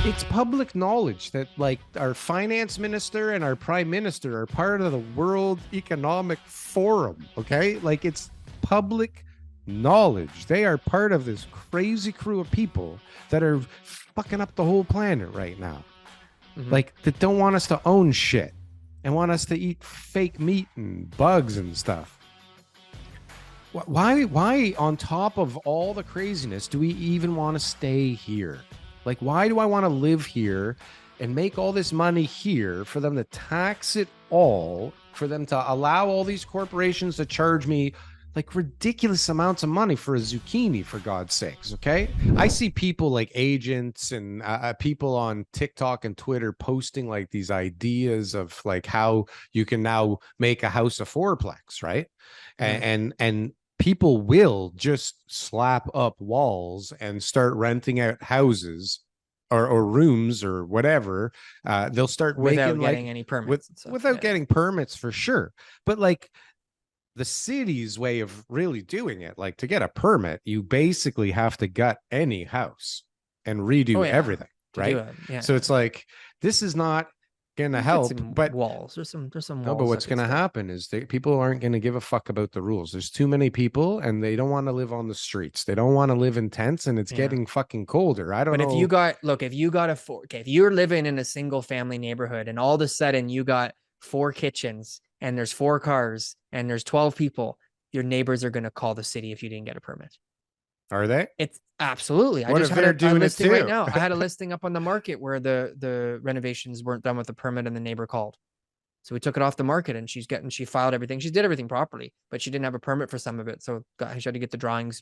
It's public knowledge that like our finance minister and our prime minister are part of the World Economic Forum. Okay. Like it's public knowledge. They are part of this crazy crew of people that are fucking up the whole planet right now. Like that don't want us to own shit and want us to eat fake meat and bugs and stuff. Why on top of all the craziness do we even want to stay here? Like, why do I want to live here and make all this money here for them to tax it all, for them to allow all these corporations to charge me like ridiculous amounts of money for a zucchini, for God's sakes? Okay. I see people like agents and people on TikTok and Twitter posting like these ideas of like how you can now make a house a fourplex, right? And people will just slap up walls and start renting out houses or rooms or whatever. They'll start without making getting like any permits without getting permits for sure. But like the city's way of really doing it, like to get a permit, you basically have to gut any house and redo everything, right? So it's like, this is not gonna help, but walls there's some walls. No, but what's gonna happen is people aren't gonna give a fuck about the rules. There's too many people and they don't want to live on the streets. They don't want to live in tents, and it's getting fucking colder. I don't know. But if you're living in a single family neighborhood and all of a sudden you got 4 kitchens and there's 4 cars and there's 12 people, your neighbors are gonna call the city if you didn't get a permit. Are they? It's absolutely. What if they're doing it too? Right now. I had a listing up on the market where the renovations weren't done with the permit and the neighbor called. So we took it off the market and she filed everything. She did everything properly, but she didn't have a permit for some of it. So she had to get the drawings.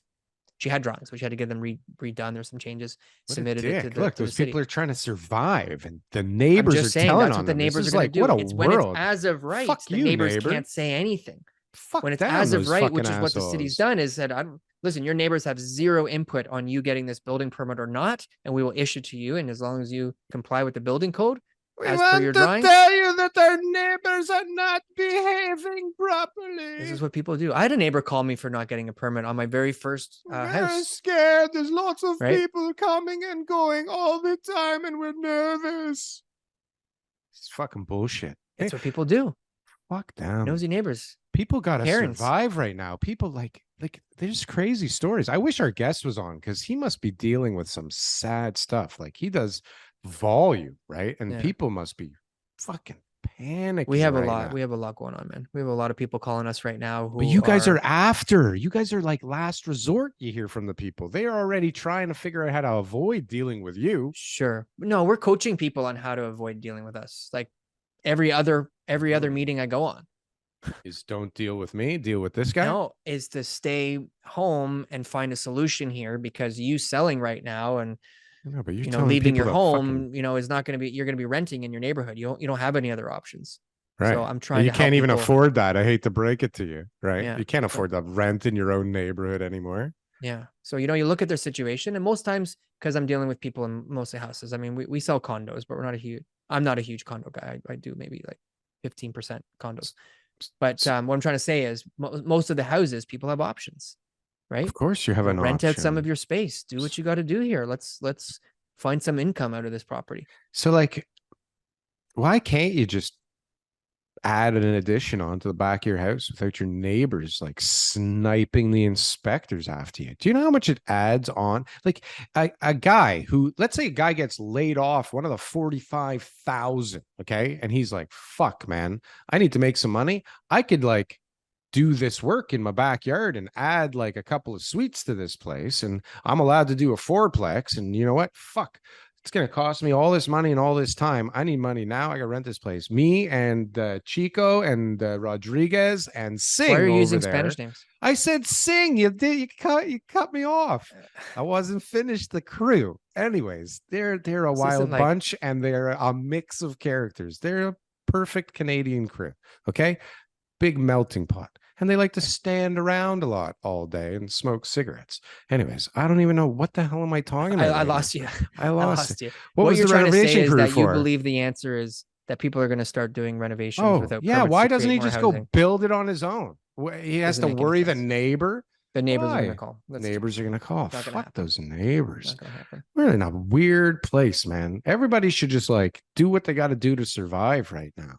She had drawings, but she had to get them redone. There's some changes submitted it to the Look, those people city. are trying to survive, and the neighbors are telling on them. The neighbors are going to do. When it's as of right, the neighbors can't say anything. When it's as of right, which is what the city's done, is said, listen, your neighbors have zero input on you getting this building permit or not, and we will issue to you. And as long as you comply with the building code, as per your drawings, tell you that their neighbors are not behaving properly. This is what people do. I had a neighbor call me for not getting a permit on my very first house. We're scared. There's lots of people coming and going all the time, and we're nervous. It's fucking bullshit. That's what people do. Fuck them. Nosy neighbors. People gotta survive right now. People like there's crazy stories. I wish our guest was on, because he must be dealing with some sad stuff. Like he does volume, right? And people must be fucking panicking. We have a lot. We have a lot going on, man. We have a lot of people calling us right now. But you guys are after. You guys are like last resort. You hear from the people. They are already trying to figure out how to avoid dealing with you. Sure. No, we're coaching people on how to avoid dealing with us. Like every other meeting I go on. Is don't deal with me, deal with this guy. No, is to stay home and find a solution here, because you selling right now and but leaving your home, is not going to be, you're going to be renting in your neighborhood. You don't have any other options. Right. So I'm trying. You can't even afford that. I hate to break it to you. Right. Yeah. You can't afford to rent in your own neighborhood anymore. Yeah. So, you look at their situation, and most times, because I'm dealing with people in mostly houses. I mean, we sell condos, but I'm not a huge condo guy. I do maybe like 15% condos. But what I'm trying to say is most of the houses, people have options, right? Of course you have an rent option. out some of your space. Do what you got to do here. Let's find some income out of this property. So like, why can't you just add an addition onto the back of your house without your neighbors like sniping the inspectors after you? Do you know how much it adds on? Like a guy who, let's say a guy gets laid off, one of the 45,000, okay? And he's like, fuck, man, I need to make some money. I could like do this work in my backyard and add like a couple of suites to this place, and I'm allowed to do a fourplex. And you know what? Fuck. It's going to cost me all this money and all this time. I need money now. I got to rent this place. Me and Chico and Rodriguez and Sing. Why are you using there. Spanish names? I said Sing. You cut me off. I wasn't finished. The crew. Anyways, they're a wild bunch, and they're a mix of characters. They're a perfect Canadian crew. Okay, big melting pot. And they like to stand around a lot all day and smoke cigarettes. Anyways, I don't even know what the hell am I talking about. I lost you. I lost you. What was you're the trying to say renovation is crew that for? You believe the answer is that people are going to start doing renovations without permits. Why doesn't he just go build it on his own? He has to worry the neighbor The neighbors are going to Why? call. That's Neighbors are going to call. not going to Fuck happen. those neighbors. Not going to happen. We're in a weird place, man. Everybody should just like do what they got to do to survive right now.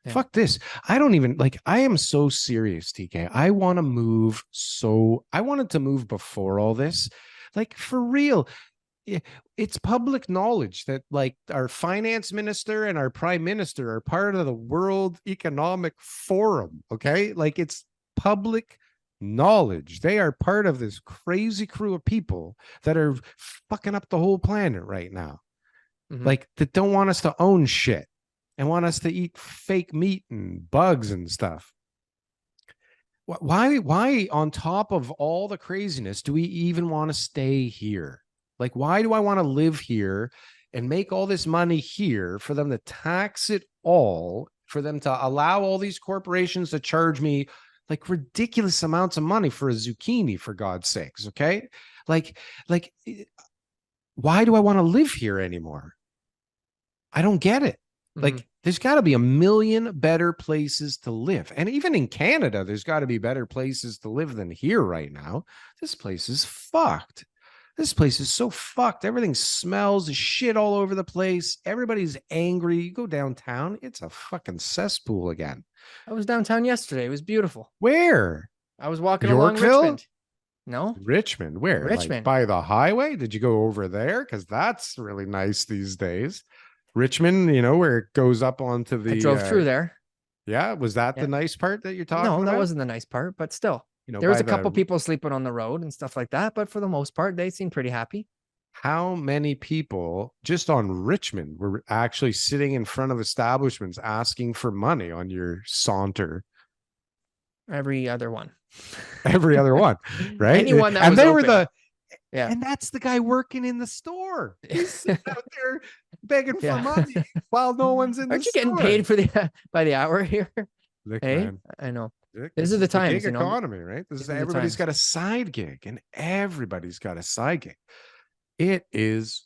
Yeah. Fuck this. I don't even like, I am so serious, TK. I want to move. I wanted to move before all this. Like for real. It's public knowledge that like our finance minister and our prime minister are part of the World Economic Forum. Okay. Like it's public knowledge. They are part of this crazy crew of people that are fucking up the whole planet right now. Like that don't want us to own shit and want us to eat fake meat and bugs and stuff. Why on top of all the craziness do we even want to stay here? Like, why do I want to live here and make all this money here for them to tax it all, for them to allow all these corporations to charge me like ridiculous amounts of money for a zucchini, for God's sakes? Okay. Like, why do I want to live here anymore? I don't get it. Like, there's got to be a million better places to live. And even in Canada, there's got to be better places to live than here right now. This place is fucked. This place is so fucked. Everything smells shit all over the place. Everybody's angry. You go downtown, it's a fucking cesspool again. I was downtown yesterday. It was beautiful. Where? I was walking along Richmond. No? Richmond. Where? Richmond. Like by the highway? Did you go over there? Because that's really nice these days. Richmond, you know, where it goes up onto the... I drove through there. Yeah? Was that the nice part that you're talking about? No, that wasn't the nice part, but still. You know, there was a couple people sleeping on the road and stuff like that, but for the most part, they seemed pretty happy. How many people just on Richmond were actually sitting in front of establishments asking for money on your saunter? Every other one. Every other one, right? Anyone that and was they open. were the... Yeah. And that's the guy working in the store. He's sitting out there begging for money while no one's in the store. Aren't you getting paid for the by the hour here? Look, hey, man. I know. Look, This is the times, gig economy, right? This is everybody's got a side gig, and everybody's got a side gig. It is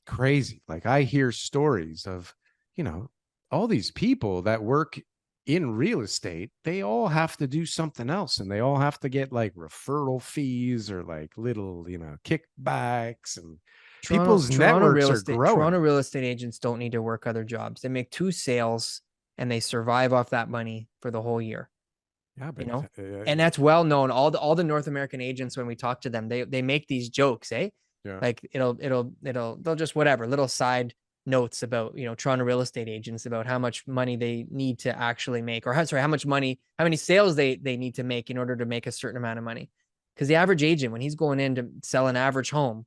crazy. Like I hear stories of, you know, all these people that work in real estate, they all have to do something else, and they all have to get like referral fees or like little, you know, kickbacks, and people's networks are growing. Toronto real estate agents don't need to work other jobs. They make 2 sales and they survive off that money for the whole year. Yeah, but you know, and that's well known. All the North American agents, when we talk to them, they make these jokes, eh? Yeah. Like they'll just whatever little side notes about, you know, Toronto real estate agents about how much money they need to actually make, or how many sales they need to make in order to make a certain amount of money. Because the average agent, when he's going in to sell an average home,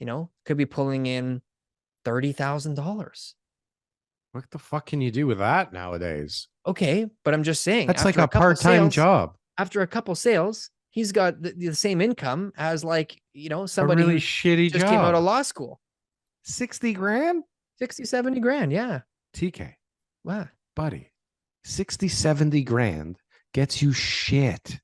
you know, could be pulling in $30,000. What the fuck can you do with that nowadays? Okay, but I'm just saying that's like a part-time job. After a couple sales, he's got the same income as, like, you know, somebody a really shitty just job. came out of law school. 60 grand? 60, 70 grand. Yeah. TK. Wow. Buddy, 60, 70 grand gets you shit.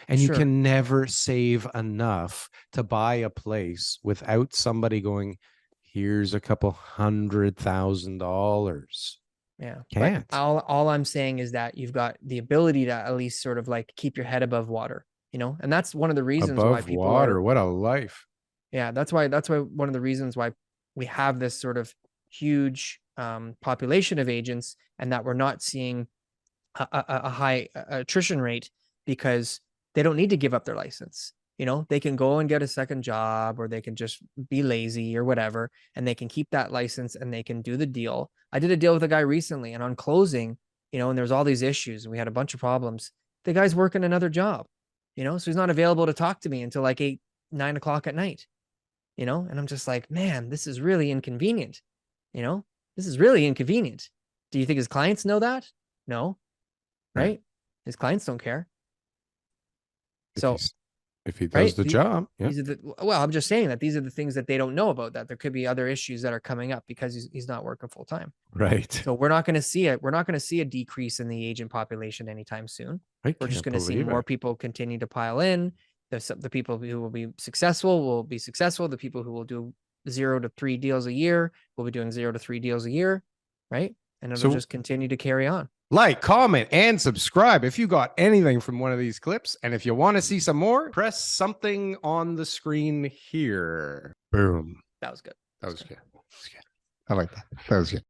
And you can never save enough to buy a place without somebody going, here's a couple $100,000. Yeah. Can't. But all I'm saying is that you've got the ability to at least sort of like keep your head above water, you know, and that's one of the reasons why people water. What a life. Yeah. That's why one of the reasons why we have this sort of huge population of agents, and that we're not seeing a high attrition rate, because they don't need to give up their license. You know, they can go and get a second job, or they can just be lazy or whatever, and they can keep that license and they can do the deal. I did a deal with a guy recently, and on closing, you know, and there's all these issues and we had a bunch of problems. The guy's working another job, you know, so he's not available to talk to me until like 8, 9 o'clock at night, you know, and I'm just like, man, this is really inconvenient. You know, this is really inconvenient. Do you think his clients know that? No, right? His clients don't care. If he does the job, yeah. Well, I'm just saying that these are the things that they don't know about, that there could be other issues that are coming up because he's not working full time. Right. So we're not going to see it. We're not going to see a decrease in the agent population anytime soon. We're just going to see more people continue to pile in. The people who will be successful. The people who will do 0 to 3 deals a year will be doing 0 to 3 deals a year. Right. And it'll just continue to carry on. Like, comment, and subscribe if you got anything from one of these clips. And if you want to see some more, press something on the screen here. Boom. That was good. That was good. I like that. That was good.